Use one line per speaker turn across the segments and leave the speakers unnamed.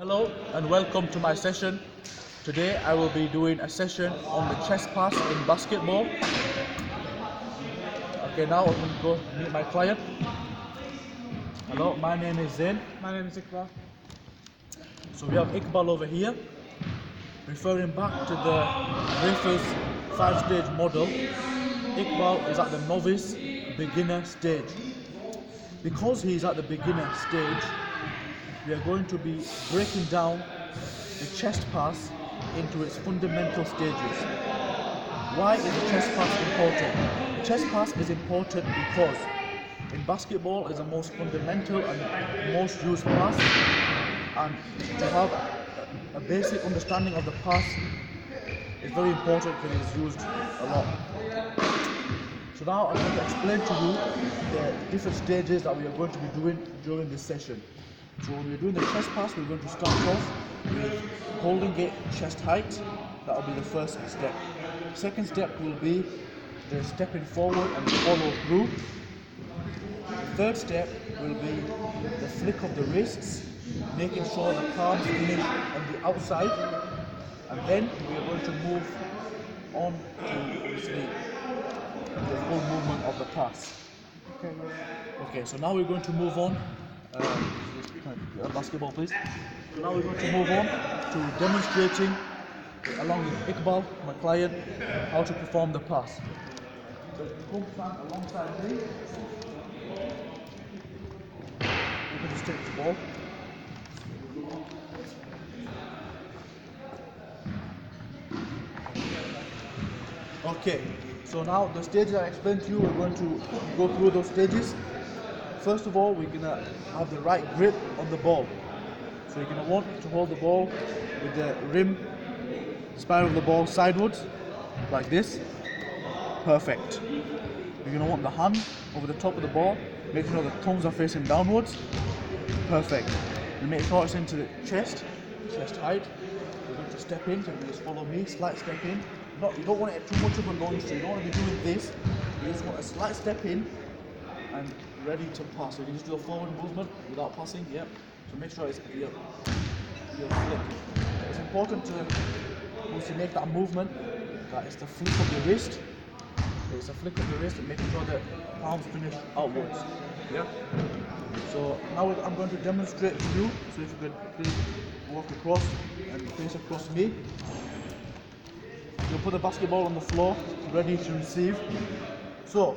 Hello and welcome to my session. Today I will be doing a session on the chest pass in basketball. Okay, now I'm going to go meet my client. Hello, my name is Zain.
My name is Iqbal.
So we have Iqbal over here. Referring back to the Rafer's 5-stage model, Iqbal is at the novice beginner stage. Because he is at the beginner stage, we are going to be breaking down the chest pass into its fundamental stages. Why is the chest pass important? The chest pass is important because in basketball it's the most fundamental and most used pass, and to have a basic understanding of the pass is very important because it's used a lot. So now I'm going to explain to you the different stages that we are going to be doing during this session. So when we're doing the chest pass, we're going to start off with holding it chest height. That will be the first step. Second step will be the stepping forward and follow through. Third step will be the flick of the wrists, making sure the palms finish on the outside. And then we are going to move on to obviously the full movement of the pass. Okay, so now we're going to move on. A basketball, please. So now we're going to move on to demonstrating, along with Iqbal, my client, how to perform the pass. So come stand alongside me. We're going to just take the ball. Okay, so now the stages I explained to you, we're going to go through those stages. First of all, we're going to have the right grip on the ball. So you're going to want to hold the ball with the rim, spine of the ball sideways, like this. Perfect. You're going to want the hand over the top of the ball, make sure the thumbs are facing downwards. Perfect. And make sure it's into the chest height. You're going to step in, so you just follow me, slight step in. You don't want it too much of a launch, so you don't want to be doing this. You just want a slight step in and ready to pass. So you can just do a forward movement without passing, yep. So make sure it's your flick. It's important to, once you make that movement, that it's the flick of the wrist. It's a flick of the wrist and making sure that palms finish outwards. Yeah. So now I'm going to demonstrate to you. So if you could please walk across and face across me. You'll put the basketball on the floor, ready to receive. So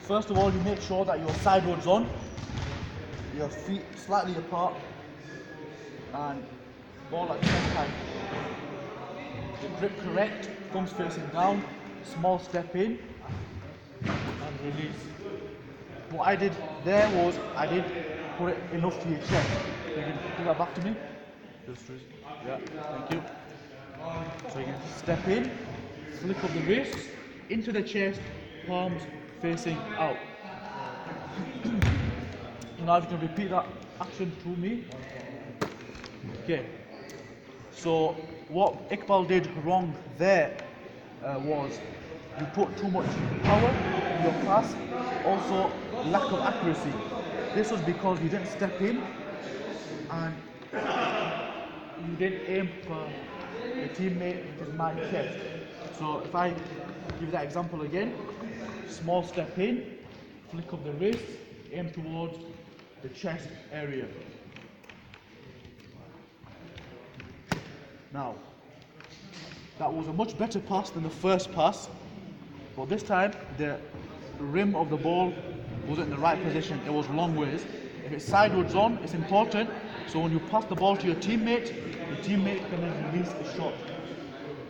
first of all, you make sure that you're sideways on, your feet slightly apart, and ball at chest height. The grip correct, thumbs facing down, small step in, and release. What I did there was, I did put it enough to your chest. You can do that back to me. Yeah, thank you. So you can step in, flick of the wrist, into the chest, palms facing out. Now if you can repeat that action to me. Okay. So what Iqbal did wrong there was you put too much power in your pass, also lack of accuracy. This was because you didn't step in and you didn't aim for your teammate with his man chest. So if I give that example again, small step in, flick of the wrist, aim towards the chest area. Now, that was a much better pass than the first pass, but this time the rim of the ball wasn't in the right position, it was long ways. If it's sideways on, it's important, so when you pass the ball to your teammate can then release the shot.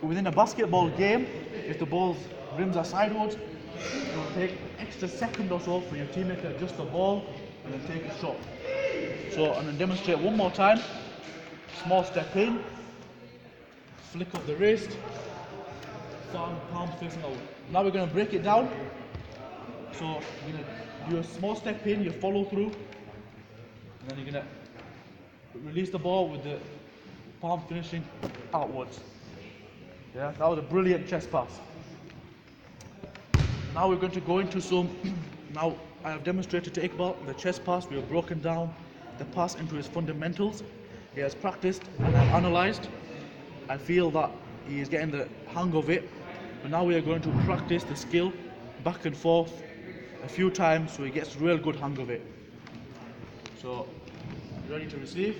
Within a basketball game, if the ball's rims are sideways, it will take an extra second or so for your teammate to adjust the ball and then take a shot. So I'm going to demonstrate one more time. Small step in, flick of the wrist, palms facing out. Now we're going to break it down. So you're going to do a small step in, you follow through, and then you're going to release the ball with the palm finishing outwards. Yeah, that was a brilliant chest pass. Now we're going to go into some, now I have demonstrated to Iqbal the chest pass, we have broken down the pass into his fundamentals. He has practiced and analysed. I feel that he is getting the hang of it. But now we are going to practice the skill back and forth a few times so he gets real good hang of it. So, ready to receive?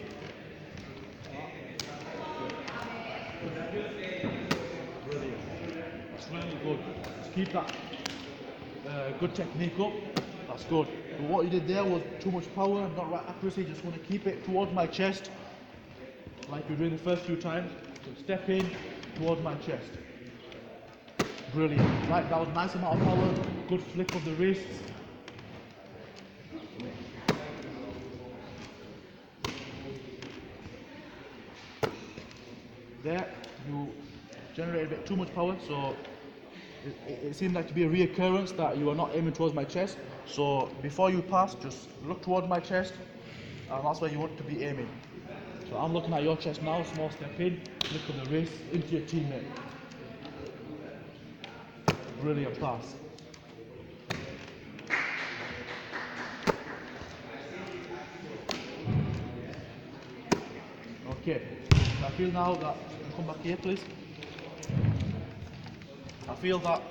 Brilliant. That's really good. Just keep that good technique up. That's good. But what you did there was too much power, not right accuracy. Just want to keep it towards my chest, like you're doing the first few times. So step in towards my chest. Brilliant. Right, that was a nice amount of power. Good flick of the wrists. There, you generated a bit too much power, so it seemed like to be a reoccurrence that you are not aiming towards my chest. So before you pass, just look towards my chest, and that's where you want to be aiming. So I'm looking at your chest now, small step in, flick of the wrist into your teammate. Brilliant pass. Okay, so I feel now that, come back here please. I feel that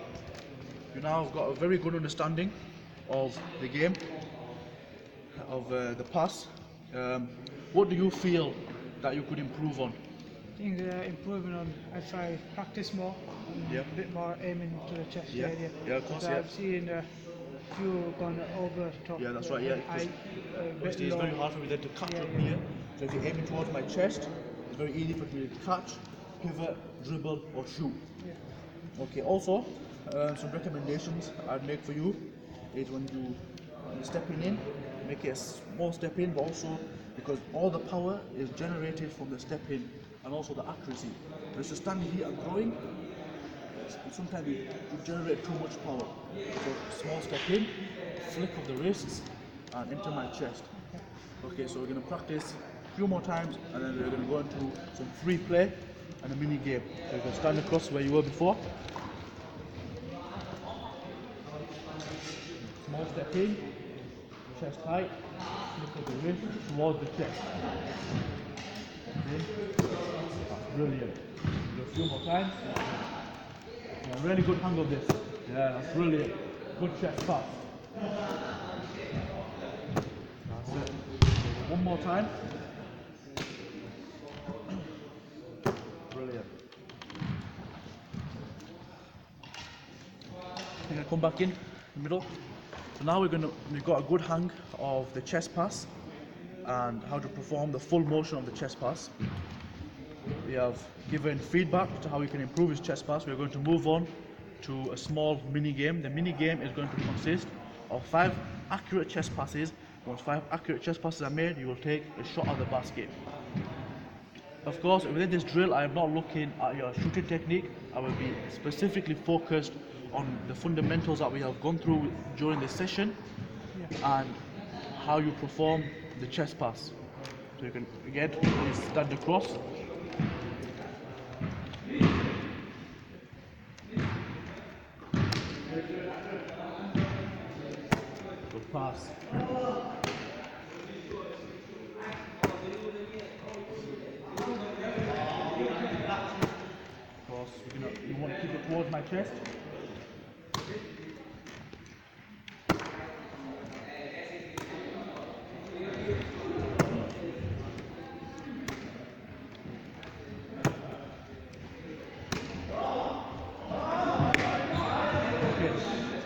you now have got a very good understanding of the game, of the pass. What do you feel that you could improve on?
I think improving on if I practice more, and
Yep.
a bit more aiming to the chest
Yeah.
area.
Yeah, of course,
So
yeah.
I've seen a few gone over the top.
Yeah, that's right, yeah. Obviously it's very hard for me then to catch up here. So if you're aiming towards my chest, it's very easy for me to catch, pivot, dribble or shoot.
Yeah.
Okay, also, some recommendations I'd make for you is when you're stepping in, make it a small step in, but also because all the power is generated from the step in and also the accuracy. But if you're standing here and throwing, sometimes you generate too much power. So small step in, flick of the wrists and into my chest. Okay, so we're going to practice a few more times and then we're going to go into some free play and a mini game. So you can stand across where you were before. Small step in, chest height, flick of the wrist towards the chest. Okay. That's brilliant. Do a few more times. Yeah, really good hang of this. Yeah, that's brilliant. Good chest pass. That's it. One more time. Brilliant. You're gonna come back in the middle. So now we've got a good hang of the chest pass and how to perform the full motion of the chest pass. We have given feedback to how we can improve his chest pass. We're going to move on to a small mini game. The mini game is going to consist of 5 accurate chest passes. Once 5 accurate chest passes are made, you will take a shot at the basket. Of course, within this drill, I am not looking at your shooting technique. I will be specifically focused on the fundamentals that we have gone through during this session and how you perform the chest pass. So you can, again, please stand across. Good pass. Of course, you want to keep it towards my chest.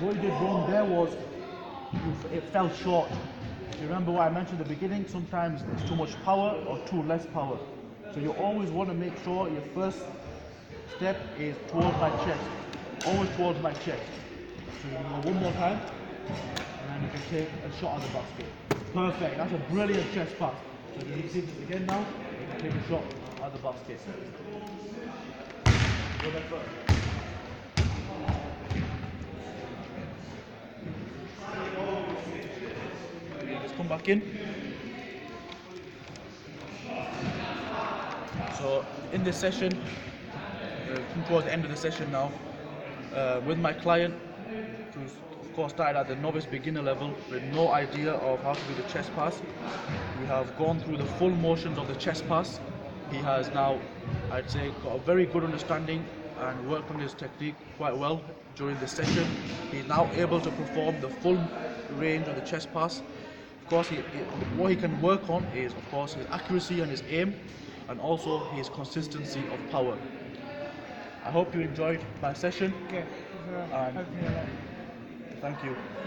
What you did wrong there was it fell short. You remember what I mentioned at the beginning? Sometimes it's too much power or too less power. So you always want to make sure your first step is towards my chest. Always towards my chest. So you can go one more time and then you can take a shot at the basket. Perfect, that's a brilliant chest pass. So if you receive this again now, you can take a shot at the basket. Go there first. Just come back in. So in this session, come towards the end of the session now, with my client, who's of course started at the novice beginner level with no idea of how to do the chest pass. We have gone through the full motions of the chest pass. He has now, I'd say, got a very good understanding and worked on his technique quite well during this session. He's now able to perform the full range of the chest pass. Of course, what he can work on is, of course, his accuracy and his aim, and also his consistency of power. I hope you enjoyed my session.
Okay,
And
help me a lot.
thank you.